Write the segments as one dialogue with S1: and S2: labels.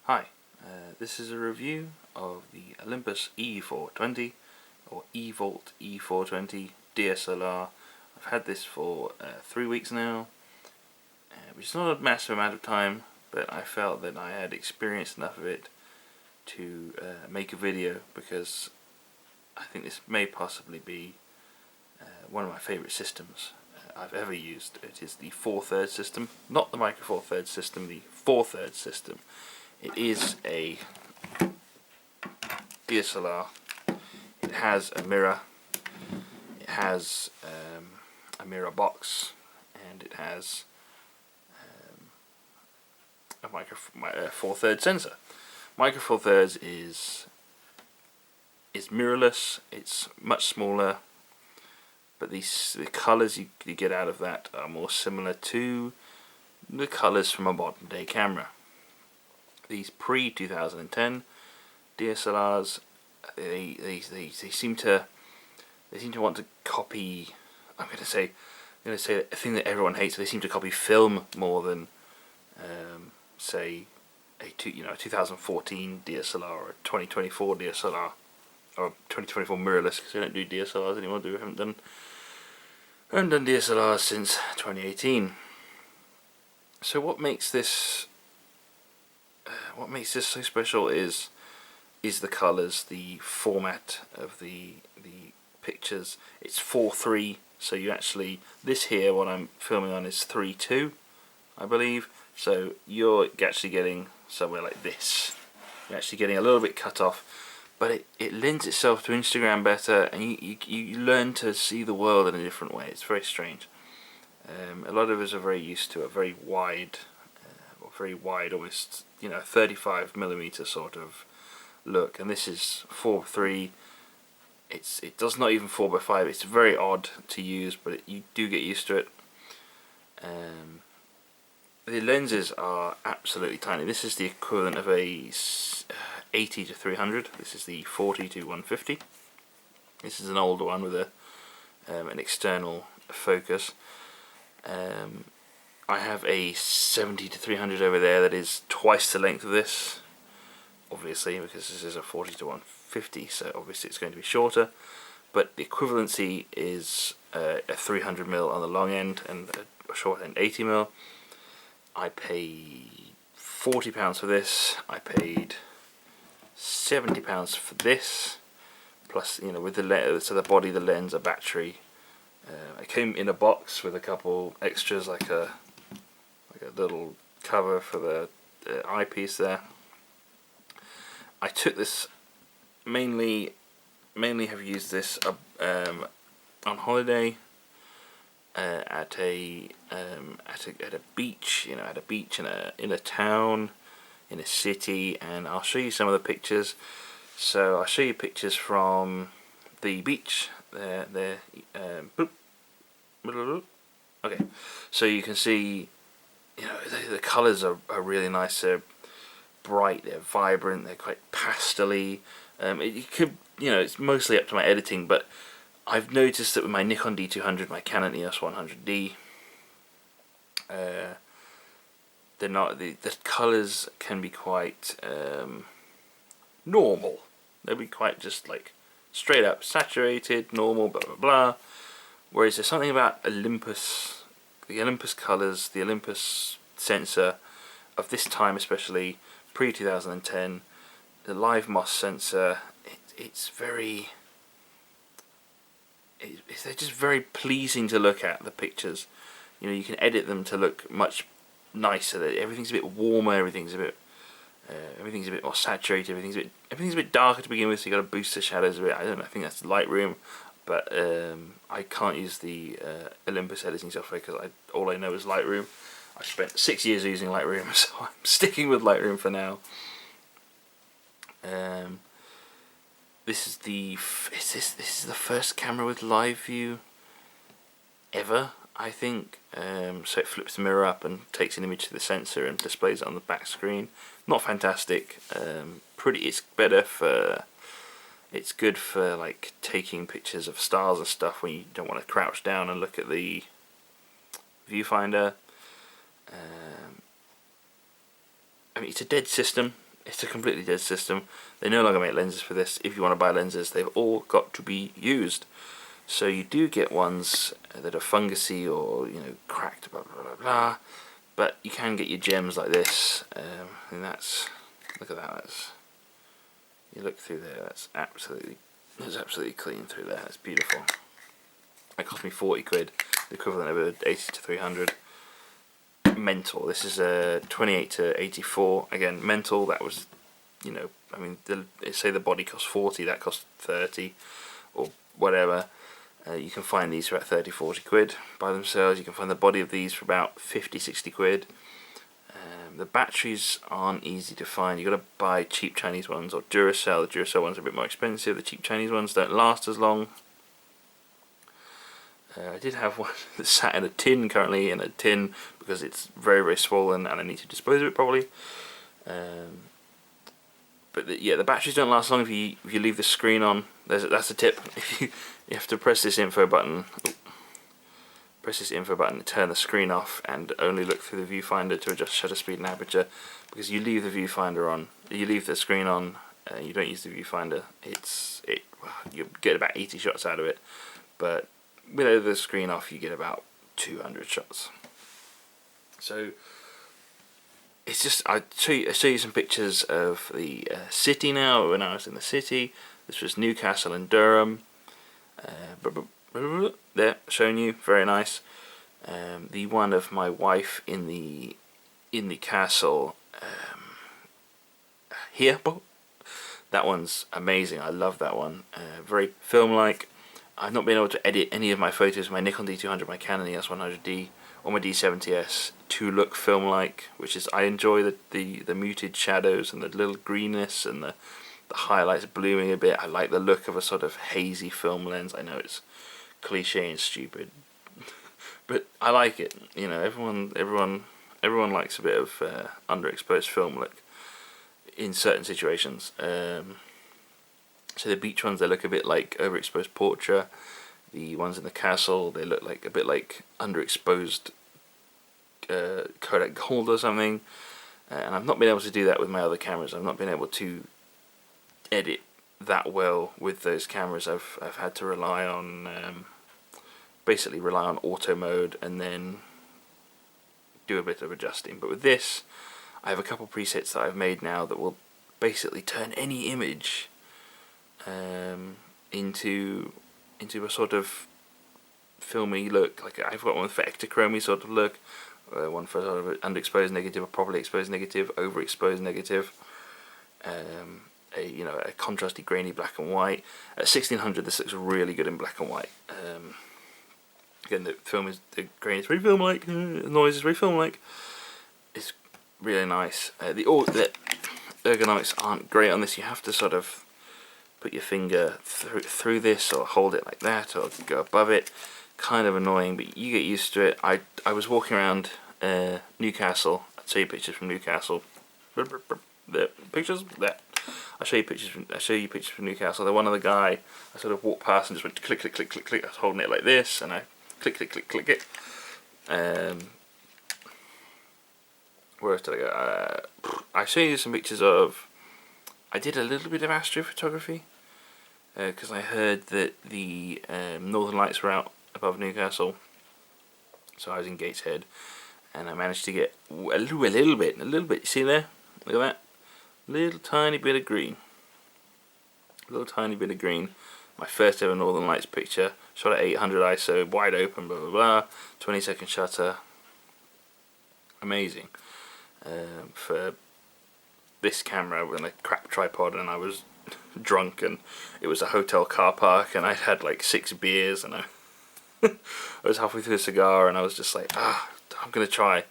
S1: Hi, this is a review of the Olympus E-420 or Evolt E-420 dSLR. I've had this for 3 weeks now, which is not a massive amount of time, but I felt that I had experienced enough of it to make a video, because I think this may possibly be one of my favourite systems I've ever used. It is the 4/3 system, not the Micro Four Thirds system, the 4/3 system. It is a DSLR. It has a mirror, it has a mirror box, and it has a Micro 4/3 sensor. Micro Four Thirds is mirrorless. It's much smaller, but the colours you get out of that are more similar to the colours from a modern day camera. These pre-2010 DSLRs, they seem to want to copy. I'm going to say a thing that everyone hates. They seem to copy film more than say a 2014 DSLR or a 2024 DSLR or 2024 mirrorless, because they don't do DSLRs anymore. We haven't done DSLRs since 2018. So what makes this so special is the colours, the format of the pictures. It's 4:3, so you actually, this here, what I'm filming on, is 3:2, I believe. So you're actually getting somewhere like this. You're actually getting a little bit cut off, but it lends itself to Instagram better, and you learn to see the world in a different way. It's very strange. A lot of us are very used to a very wide, almost 35mm sort of look, and this is 4:3. It does not even 4:5. It's very odd to use, but you do get used to it. The lenses are absolutely tiny. This is the equivalent of a 80 to 300. This is the 40 to 150. This is an older one with an external focus. I have a 70 to 300 over there that is twice the length of this, obviously, because this is a 40 to 150, so obviously it's going to be shorter, but the equivalency is a 300mm on the long end and a short end 80mm. I paid £40 for this. I paid £70 for this, plus with the lens, so the body, the lens, a battery. It came in a box with a couple extras, like a little cover for the eyepiece there. I took this mainly have used this on holiday at a beach, in a town, in a city, and I'll show you some of the pictures. So I'll show you pictures from the beach. Okay, so you can see, the colours are really nice. They're bright, they're vibrant, they're quite pastel-y. It's mostly up to my editing, but I've noticed that with my Nikon D200, my Canon EOS 100D, they're not, the colours can be quite normal. They'll be quite just like straight up saturated, normal, blah blah blah. Whereas there's something about Olympus, the Olympus colours, the Olympus sensor of this time, especially pre-2010, the live MOS sensor, they're just very pleasing to look at, the pictures. You can edit them to look much nicer. Everything's a bit warmer, everything's a bit more saturated, everything's a bit darker to begin with, so you got to boost the shadows a bit. I don't know, I think that's Lightroom, but I can't use the Olympus editing software because all I know is Lightroom. I spent 6 years using Lightroom, so I'm sticking with Lightroom for now. This is the first camera with live view ever, I think. So it flips the mirror up and takes an image to the sensor and displays it on the back screen. Not fantastic. It's good for like taking pictures of stars and stuff when you don't want to crouch down and look at the viewfinder. I mean, it's a dead system. it's a completely dead system. They no longer make lenses for this. If you want to buy lenses, they've all got to be used. So you do get ones that are fungusy or, you know, cracked, blah blah blah blah. But you can get your gems like this, and that's, look at that. That's, you look through there. That's absolutely clean through there. That's beautiful. That cost me 40 quid, the equivalent of a 80 to 300. Mental. This is a 28 to 84. Again, mental. That was, you know, I mean, say the body costs 40, that cost 30, or whatever. You can find these for about 30, 40 quid by themselves. You can find the body of these for about 50, 60 quid. The batteries aren't easy to find. You've got to buy cheap Chinese ones or Duracell. The Duracell ones are a bit more expensive. The cheap Chinese ones don't last as long. I did have one that sat in a tin, currently in a tin, because it's very, very swollen and I need to dispose of it probably. But yeah, the batteries don't last long if you leave the screen on. That's a tip. If you have to press this info button, to turn the screen off, and only look through the viewfinder to adjust shutter speed and aperture, because you leave the viewfinder on, you leave the screen on, you don't use the viewfinder. You get about 80 shots out of it, but without the screen off, you get about 200 shots. So it's just, I'll show you some pictures of the city now. When I was in the city, this was Newcastle and Durham. There, showing you, very nice. The one of my wife in the castle here. That one's amazing. I love that one. Very film-like. I've not been able to edit any of my photos with my Nikon D200, my Canon ES100D, or my D70s to look film-like, which is, I enjoy the muted shadows and the little greenness and the highlights blooming a bit. I like the look of a sort of hazy film lens. I know it's cliche and stupid, but I like it. You know, everyone likes a bit of underexposed film look in certain situations. So the beach ones, they look a bit like overexposed portrait. The ones in the castle, they look like a bit like underexposed Kodak Gold or something. And I've not been able to do that with my other cameras. I've not been able to edit that well with those cameras. I've had to rely on basically rely on auto mode and then do a bit of adjusting. But with this, I have a couple presets that I've made now that will basically turn any image into a sort of filmy look. Like I've got one for ectochrome sort of look, one for sort of underexposed negative, a properly exposed negative, overexposed negative, a contrasty grainy black and white. At 1600 this looks really good in black and white. Again, the grain is very film-like, the noise is very film-like. It's really nice. The ergonomics aren't great on this. You have to sort of put your finger through this, or hold it like that, or go above it. Kind of annoying, but you get used to it. I was walking around Newcastle. I'll show you pictures from Newcastle. The pictures there. I'll show you pictures from Newcastle. The one of the guy, I sort of walked past and just went click click click click click. I was holding it like this, and I click click click click it. Where else did I go? I'll show you some pictures of. I did a little bit of astrophotography because I heard that the Northern Lights were out above Newcastle, so I was in Gateshead, and I managed to get a little bit. You see there? Look at that, little tiny bit of green. My first ever Northern Lights picture, shot at 800 ISO, wide open, blah blah blah, 20-second shutter. Amazing. For this camera with a crap tripod, and I was drunk, and it was a hotel car park, and I had like 6 beers, and I was halfway through a cigar, and I was just like, I'm gonna try,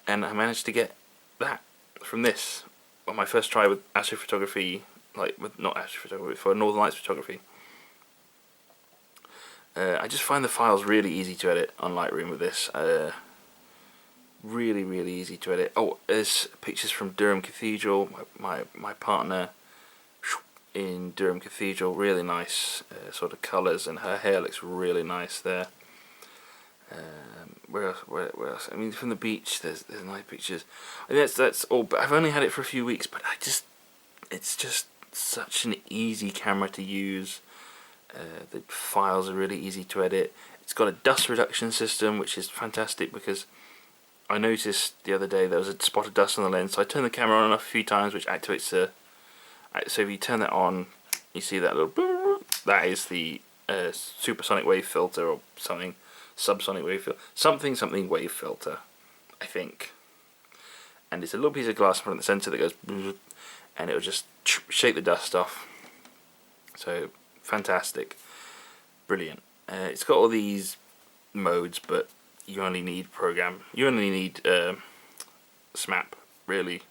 S1: and I managed to get that from this on my first try with astrophotography, not astrophotography, for Northern Lights photography. I just find the files really easy to edit on Lightroom with this. Really easy to edit. Oh, there's pictures from Durham Cathedral. My partner in Durham Cathedral, really nice sort of colours, and her hair looks really nice there. Where else? I mean, from the beach, there's nice pictures. I mean, that's all. But I've only had it for a few weeks, but it's just such an easy camera to use. The files are really easy to edit. It's got a dust reduction system, which is fantastic, because I noticed the other day there was a spot of dust on the lens, so I turned the camera on a few times, which activates the... So if you turn that on, you see that little... That is the supersonic wave filter or something, subsonic wave filter, something wave filter, I think. And it's a little piece of glass in front of the sensor that goes, and it'll just shake the dust off. So fantastic, brilliant. It's got all these modes, but you only need SMAP, really,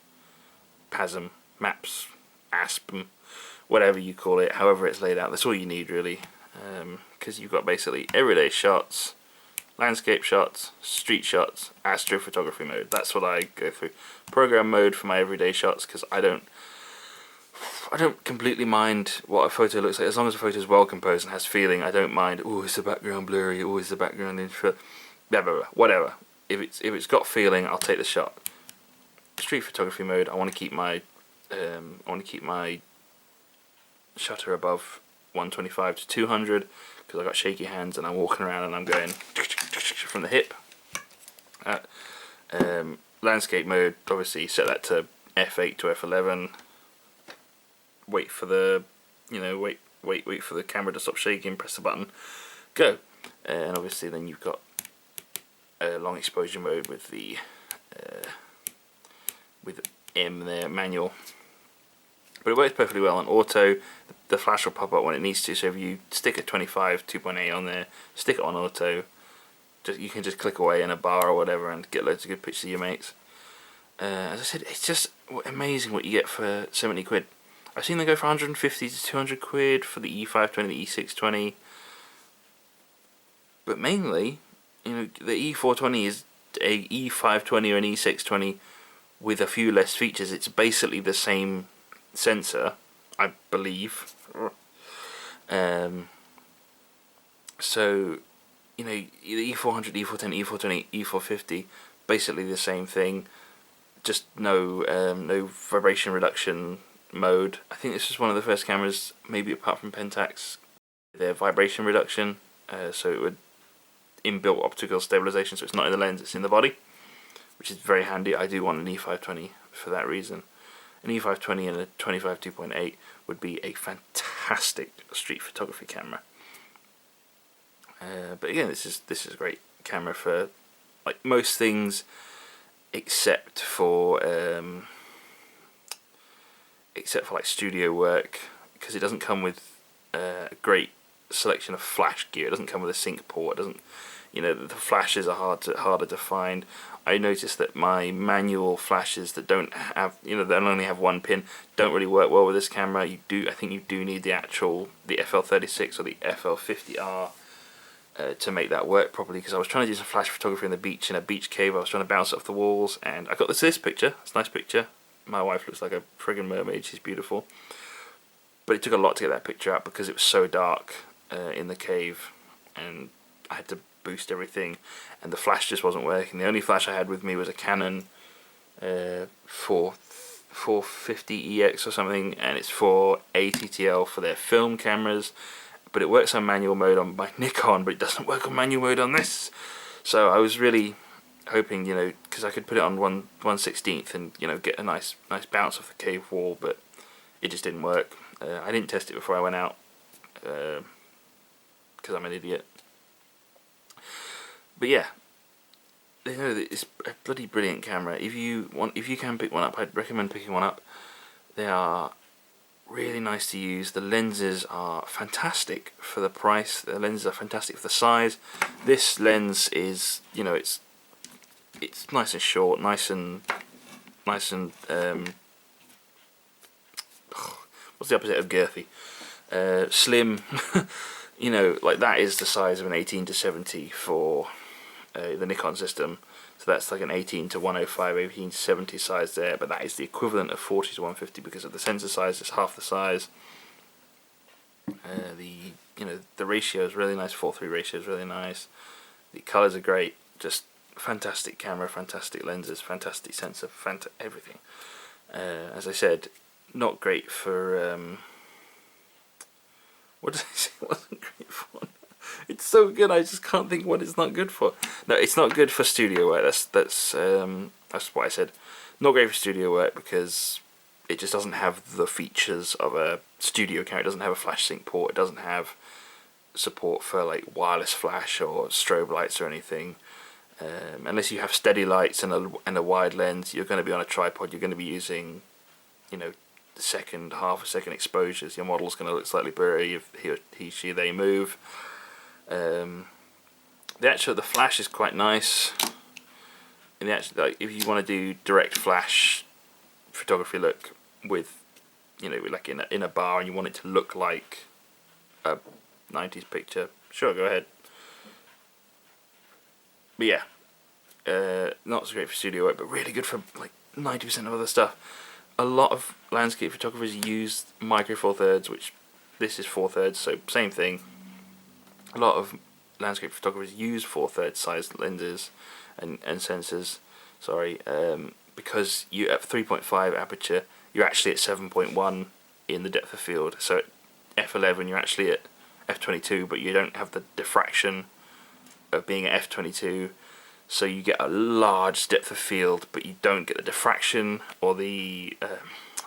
S1: PASM, MAPS, ASPM, whatever you call it, however it's laid out. That's all you need, really, because you've got basically everyday shots, landscape shots, street shots, astrophotography mode. That's what I go through. Program mode for my everyday shots, because I don't completely mind what a photo looks like, as long as a photo is well composed and has feeling. I don't mind, oh, is the background blurry, oh, is the background infra, blah, blah, blah, whatever. If it's got feeling, I'll take the shot. Street photography mode, I want to keep my shutter above 125 to 200, because I've got shaky hands and I'm walking around and I'm going from the hip. Landscape mode, obviously set that to f8 to f11. Wait for the, wait for the camera to stop shaking. Press the button, go. And obviously then you've got a long exposure mode with the M there, manual. But it works perfectly well on auto. The flash will pop up when it needs to. So if you stick a 25 2.8 on there, stick it on auto. You can just click away in a bar or whatever and get loads of good pictures of your mates. As I said, it's just amazing what you get for 70 quid. I've seen them go for 150 to 200 quid for the E520, the E620. But mainly, the E420 is a E520 or an E620 with a few less features. It's basically the same sensor, I believe. So, the E400, E410, E420, E450, basically the same thing. Just no vibration reduction mode. I think this is one of the first cameras, maybe apart from Pentax, their vibration reduction, so it would inbuilt optical stabilization, so it's not in the lens, it's in the body, which is very handy. I do want an E520 for that reason. An E520 and a 25 2.8 would be a fantastic street photography camera. But again, this is a great camera for like most things, except for like studio work, because it doesn't come with a great selection of flash gear. It doesn't come with a sync port. It doesn't, the flashes are harder to find. I noticed that my manual flashes that don't have, that only have one pin, don't really work well with this camera. I think you do need the FL36 or the FL50R to make that work properly, because I was trying to do some flash photography on the beach, in a beach cave. I was trying to bounce it off the walls, and I got this picture. It's a nice picture. My wife looks like a friggin' mermaid. She's beautiful. But it took a lot to get that picture out, because it was so dark in the cave, and I had to boost everything, and the flash just wasn't working. The only flash I had with me was a Canon 450EX or something, and it's for ATTL for their film cameras, but it works on manual mode on my Nikon, but it doesn't work on manual mode on this. So I was really hoping, because I could put it on 1/16 and get a nice bounce off the cave wall, but it just didn't work. I didn't test it before I went out, because I'm an idiot. But yeah, it's a bloody brilliant camera. If you can pick one up, I'd recommend picking one up. They are really nice to use. The lenses are fantastic for the price. The lenses are fantastic for the size. This lens is, it's nice and short, nice and what's the opposite of girthy? Slim. Like that is the size of an 18 to 70 for the Nikon system. So that's like an 18 to 105, 18 to 70 size there, but that is the equivalent of 40 to 150 because of the sensor size. It's half the size. The ratio is really nice. 4:3 ratio is really nice. The colors are great. Just fantastic camera, fantastic lenses, fantastic sensor, everything. As I said, not great for what did I say it wasn't great for? It's so good, I just can't think what it's not good for. No, it's not good for studio work. That's what I said. Not great for studio work because it just doesn't have the features of a studio camera. It doesn't have a flash sync port. It doesn't have support for like wireless flash or strobe lights or anything. Unless you have steady lights and a wide lens, you're going to be on a tripod. You're going to be using, you know, half a second exposures. Your model's going to look slightly blurry if they move. The flash is quite nice. And like, if you want to do direct flash photography look with, you know, like in a bar, and you want it to look like a 90s picture, sure, go ahead. But yeah, not so great for studio work, but really good for like 90% of other stuff. A lot of landscape photographers use micro four thirds, which this is 4/3, so same thing. A lot of landscape photographers use 4/3 size lenses and sensors. Sorry, because you at 3.5 aperture, you're actually at 7.1 in the depth of field. So at f11, you're actually at f22, but you don't have the diffraction of being at f22. So you get a large depth of field, but you don't get the diffraction or the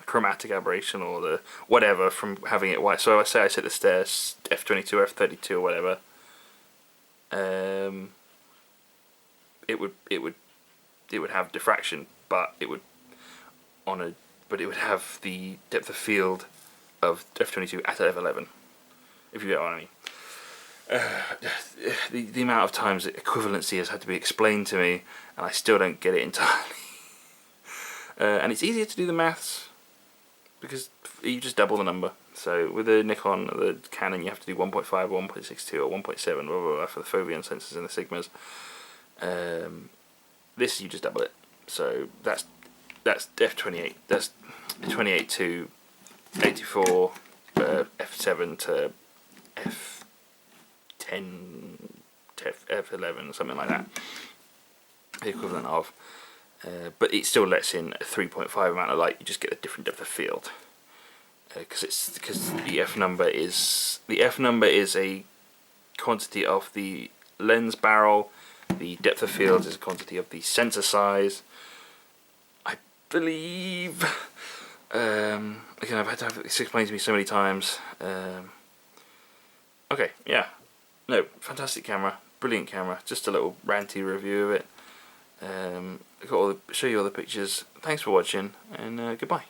S1: chromatic aberration or the whatever from having it white. So I set the stairs f22, f32 or whatever. It would have diffraction, but it would have the depth of field of f22 at f11. If you get what I mean. The amount of times that equivalency has had to be explained to me, and I still don't get it entirely. And it's easier to do the maths because you just double the number. So with the Nikon, the Canon, you have to do 1.5, 1.62, or 1.7, blah, blah, blah, for the foveon sensors and the sigmas. This you just double it. So that's f28. That's 28 to 84, f7 to f10 to f11, something like that. The equivalent of. But it still lets in a 3.5 amount of light. You just get a different depth of field. Because the f number is a quantity of the lens barrel. The depth of field is a quantity of the sensor size. I believe. Again, I've had to have this explained to me so many times. Okay, yeah, no, fantastic camera, brilliant camera. Just a little ranty review of it. Show you all the pictures. Thanks for watching, and goodbye.